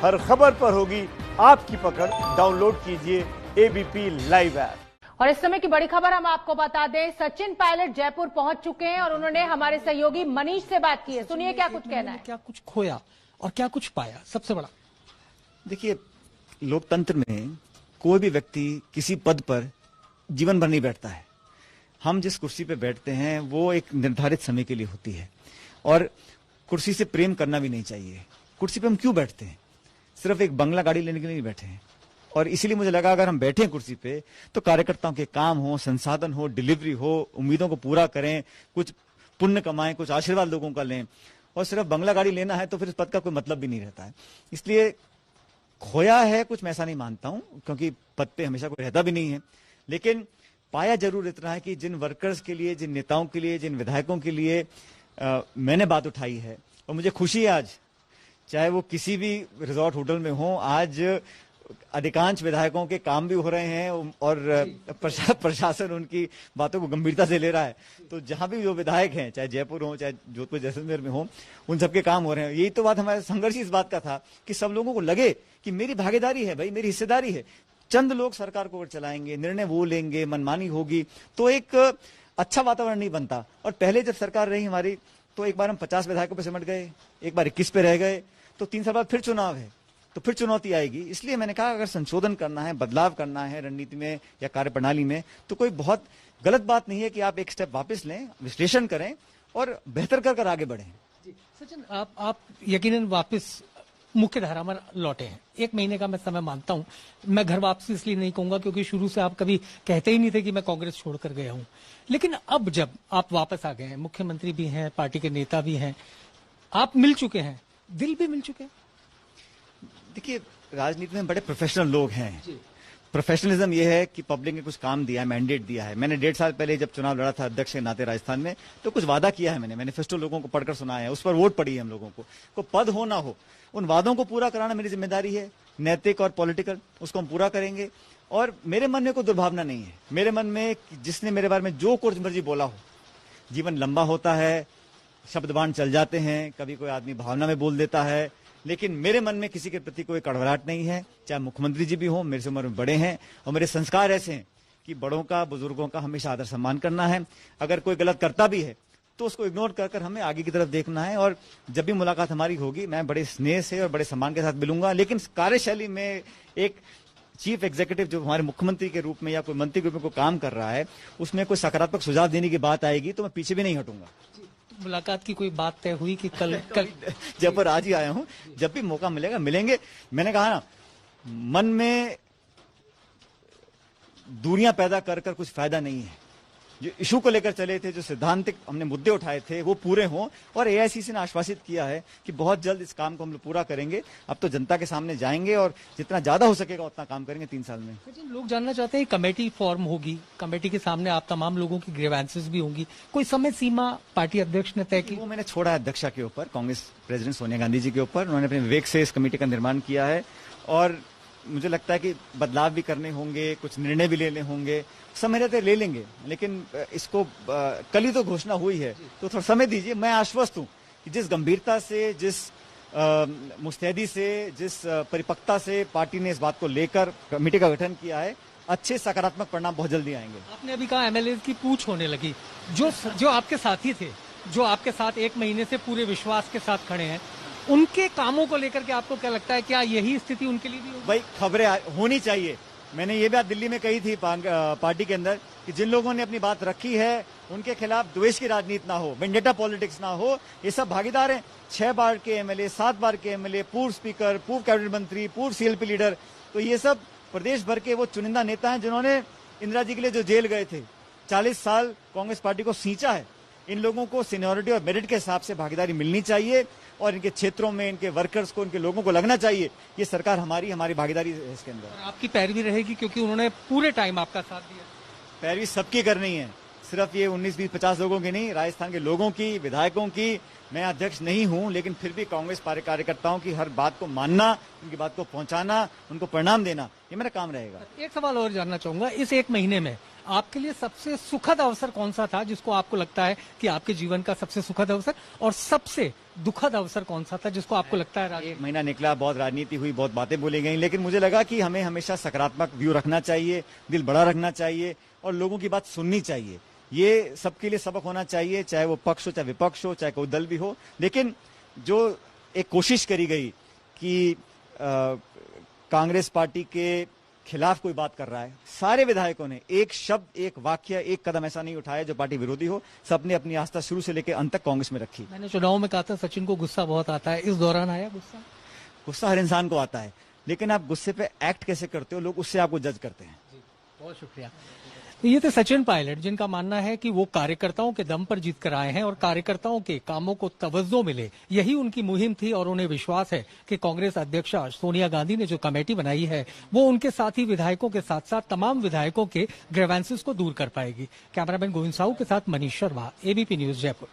हर खबर पर होगी आपकी पकड़। डाउनलोड कीजिए एबीपी लाइव ऐप। और इस समय की बड़ी खबर हम आपको बता दें, सचिन पायलट जयपुर पहुंच चुके हैं और उन्होंने हमारे सहयोगी मनीष से बात की है। सुनिए क्या कुछ कहना है। क्या कुछ खोया और क्या कुछ पाया, सबसे बड़ा। देखिए, लोकतंत्र में कोई भी व्यक्ति किसी पद पर जीवन भर नहीं बैठता है। हम जिस कुर्सी पे बैठते हैं वो एक निर्धारित समय के लिए होती है और कुर्सी से प्रेम करना भी नहीं चाहिए। कुर्सी पे हम क्यों बैठते हैं? सिर्फ एक बंगला गाड़ी लेने के लिए नहीं बैठे हैं। और इसीलिए मुझे लगा अगर हम बैठे हैं कुर्सी पे तो कार्यकर्ताओं के काम हो, संसाधन हो, डिलीवरी हो, उम्मीदों को पूरा करें, कुछ पुण्य कमाएं, कुछ आशीर्वाद लोगों का लें। और सिर्फ बंगला गाड़ी लेना है तो फिर इस पद का कोई मतलब भी नहीं रहता है। इसलिए खोया है कुछ, मैं ऐसा नहीं मानता हूं, क्योंकि पद पे हमेशा कोई रहता भी नहीं है। लेकिन पाया जरूर इतना है कि जिन वर्कर्स के लिए, जिन नेताओं के लिए, जिन विधायकों के लिए मैंने बात उठाई है, और मुझे खुशी है आज, चाहे वो किसी भी रिजॉर्ट होटल में हो, आज अधिकांश विधायकों के काम भी हो रहे हैं और प्रशासन उनकी बातों को गंभीरता से ले रहा है। तो जहां भी जो विधायक हैं, चाहे जयपुर हो, चाहे जोधपुर जैसलमेर में हो, उन सबके काम हो रहे हैं। यही तो बात, हमारा संघर्ष इस बात का था कि सब लोगों को लगे कि मेरी भागीदारी है, भाई मेरी हिस्सेदारी है। चंद लोग सरकार को चलाएंगे, निर्णय वो लेंगे, मनमानी होगी तो एक अच्छा वातावरण नहीं बनता। और पहले जब सरकार रही हमारी तो एक बार हम 50 विधायकों पे सिमट गए, एक बार 21 पे रह गए, तो 3 साल बाद फिर चुनाव है, तो फिर चुनौती आएगी। इसलिए मैंने कहा अगर संशोधन करना है, बदलाव करना है रणनीति में या कार्यप्रणाली में, तो कोई बहुत गलत बात नहीं है कि आप एक स्टेप वापस लें, विश्लेषण करें और बेहतर कर आगे बढ़ें। सचिन, आप यकीनन वापस मुख्य धारा में लौटे हैं। 1 महीने का मैं समय मानता हूं। मैं घर वापसी इसलिए नहीं कहूंगा क्योंकि शुरू से आप कभी कहते ही नहीं थे कि मैं कांग्रेस छोड़कर गया हूं। लेकिन अब जब आप वापस आ गए हैं, मुख्यमंत्री भी हैं, पार्टी के नेता भी हैं, आप मिल चुके हैं, दिल भी मिल चुके हैं। देखिए, राजनीति में बड़े प्रोफेशनल लोग हैं। प्रोफेशनलिज्म ये है कि पब्लिक ने कुछ काम दिया है, मैंडेट दिया है। मैंने 1.5 साल पहले जब चुनाव लड़ा था अध्यक्ष के नाते राजस्थान में, तो कुछ वादा किया है मैंने, मैनिफेस्टो लोगों को पढ़कर सुनाया है, उस पर वोट पड़ी है हम लोगों को पद हो ना हो, उन वादों को पूरा कराना मेरी जिम्मेदारी है, नैतिक और पॉलिटिकल, उसको हम पूरा करेंगे। और मेरे मन में कोई दुर्भावना नहीं है। मेरे मन में जिसने मेरे बारे में जो कुछ मर्जी बोला हो, जीवन लंबा होता है, शब्द बाण चल जाते हैं, कभी कोई आदमी भावना में बोल देता है, लेकिन मेरे मन में किसी के प्रति कोई कड़वाहट नहीं है। चाहे मुख्यमंत्री जी भी हो, मेरे से उम्र में बड़े हैं और मेरे संस्कार ऐसे हैं कि बड़ों का, बुजुर्गों का हमेशा आदर सम्मान करना है। अगर कोई गलत करता भी है तो उसको इग्नोर कर हमें आगे की तरफ देखना है। और जब भी मुलाकात हमारी होगी, मैं बड़े स्नेह से और बड़े सम्मान के साथ मिलूंगा। लेकिन कार्यशैली में एक चीफ एग्जीक्यूटिव जो हमारे मुख्यमंत्री के रूप में या कोई मंत्री के रूप में कोई काम कर रहा है, उसमें कोई सकारात्मक सुझाव देने की बात आएगी तो मैं पीछे भी नहीं हटूंगा। मुलाकात की कोई बात तय हुई कि कल जयपुर आज ही आया हूं, जब भी मौका मिलेगा मिलेंगे। मैंने कहा ना, मन में दूरियां पैदा कर कुछ फायदा नहीं है। जो इशू को लेकर चले थे, जो सिद्धांतिक हमने मुद्दे उठाए थे, वो पूरे हों। और एआईसीसी ने आश्वासित किया है कि बहुत जल्द इस काम को हम लोग पूरा करेंगे। अब तो जनता के सामने जाएंगे और जितना ज्यादा हो सकेगा उतना काम करेंगे 3 साल में। लोग जानना चाहते हैं, कमेटी फॉर्म होगी, कमेटी के सामने आप तमाम लोगों की ग्रीवेंसेस भी होंगी, कोई समय सीमा पार्टी अध्यक्ष ने तय की? वो मैंने छोड़ा है अध्यक्षा के ऊपर, कांग्रेस प्रेसिडेंट सोनिया गांधी जी के ऊपर। उन्होंने अपने विवेक से इस कमेटी का निर्माण किया है और मुझे लगता है कि बदलाव भी करने होंगे, कुछ निर्णय भी लेने होंगे, समय रहते ले लेंगे। लेकिन इसको कल ही तो घोषणा हुई है, तो थोड़ा समय दीजिए। मैं आश्वस्त हूं कि जिस गंभीरता से, जिस मुस्तैदी से, जिस परिपक्वता से पार्टी ने इस बात को लेकर कमेटी का गठन किया है, अच्छे सकारात्मक परिणाम बहुत जल्दी आएंगे। आपने अभी कहा एमएलए की पूछ होने लगी, जो आपके साथी थे, जो आपके साथ 1 महीने से पूरे विश्वास के साथ खड़े हैं, उनके कामों को लेकर के आपको क्या लगता है, क्या यही स्थिति उनके लिए भी होगी? भाई, खबरें होनी चाहिए। मैंने ये बात दिल्ली में कही थी पार्टी के अंदर कि जिन लोगों ने अपनी बात रखी है उनके खिलाफ द्वेष की राजनीति ना हो, वेंडेटा पॉलिटिक्स ना हो। ये सब भागीदार हैं। 6 बार के एमएलए, 7 बार के एमएलए, पूर्व स्पीकर, पूर्व कैबिनेट मंत्री, पूर्व सीएलपी लीडर, तो ये सब प्रदेश भर के वो चुनिंदा नेता हैं जिन्होंने इंदिरा जी के लिए जो जेल गए थे, 40 साल कांग्रेस पार्टी को सींचा है। इन लोगों को सीनियरिटी और मेरिट के हिसाब से भागीदारी मिलनी चाहिए और इनके क्षेत्रों में इनके वर्कर्स को, इनके लोगों को लगना चाहिए ये सरकार हमारी भागीदारी है इसके अंदर। आपकी पैरवी रहेगी क्योंकि उन्होंने पूरे टाइम आपका साथ दिया। पैरवी सबकी करनी है, सिर्फ ये 19, 20, 50 लोगों की नहीं, राजस्थान के लोगों की, विधायकों की। मैं अध्यक्ष नहीं हूं, लेकिन फिर भी कांग्रेस कार्यकर्ताओं की हर बात को मानना, उनकी बात को पहुंचाना, उनको परिणाम देना, ये मेरा काम रहेगा। एक सवाल और जानना चाहूंगा, इस 1 महीने में आपके लिए सबसे सुखद अवसर कौन सा था जिसको आपको लगता है कि आपके जीवन का सबसे सुखद अवसर, और सबसे दुखद अवसर कौन सा था जिसको आपको लगता है एक महीना निकला, बहुत राजनीति हुई, बहुत बातें बोली गई, लेकिन मुझे लगा कि हमें हमेशा सकारात्मक व्यू रखना चाहिए, दिल बड़ा रखना चाहिए और लोगों की बात सुननी चाहिए। ये सबके लिए सबक होना चाहिए, चाहे वो पक्ष हो, चाहे विपक्ष हो, चाहे कोई दल भी हो। लेकिन जो एक कोशिश करी गई कि कांग्रेस पार्टी के खिलाफ कोई बात कर रहा है, सारे विधायकों ने एक शब्द, एक वाक्य, एक कदम ऐसा नहीं उठाया जो पार्टी विरोधी हो। सबने अपनी आस्था शुरू से लेकर अंत तक कांग्रेस में रखी। मैंने चुनाव में कहा था सचिन को गुस्सा बहुत आता है, इस दौरान आया गुस्सा? गुस्सा हर इंसान को आता है, लेकिन आप गुस्से पे एक्ट कैसे करते हो, लोग उससे आपको जज करते हैं। बहुत शुक्रिया। तो ये थे सचिन पायलट, जिनका मानना है कि वो कार्यकर्ताओं के दम पर जीत कर आए हैं और कार्यकर्ताओं के कामों को तवज्जो मिले, यही उनकी मुहिम थी। और उन्हें विश्वास है कि कांग्रेस अध्यक्षा सोनिया गांधी ने जो कमेटी बनाई है वो उनके साथी विधायकों के साथ साथ तमाम विधायकों के ग्रीवेंसेस को दूर कर पाएगी। कैमरामैन गोविंद साहू के साथ मनीष शर्मा, एबीपी न्यूज, जयपुर।